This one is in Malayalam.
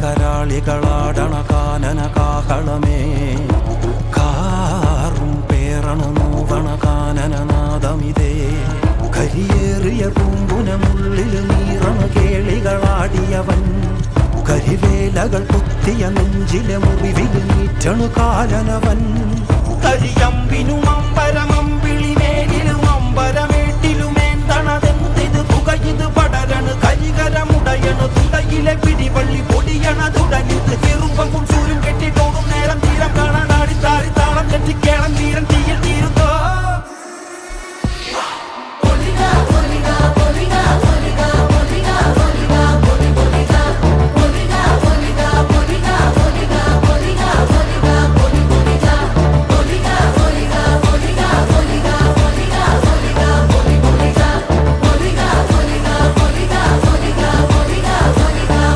കരാളികളാടണ കാനന കാഹളമേ കാറും പേറണ നൂവണ കാനനനാദമിതേ കരിയേറിയ പൂമ്പുനമുള്ളിൽ നീറണ കേളികളാടിയവൻ കരിവേലകൾ കുത്തിയ നെഞ്ചിലെ മുറിവിൽ നീറ്റണു കാലനവൻ കരിയമ്പിനും അമ്പരമമ്പിളിമേലിലും അമ്പരമേട്ടിലുമേന്തണതെന്തിത് പുകയിത് പടരണു കരികരമുടയണു തുടയിലെ പിടിവള്ളി പൊടിയണ തുടങ്ങിത്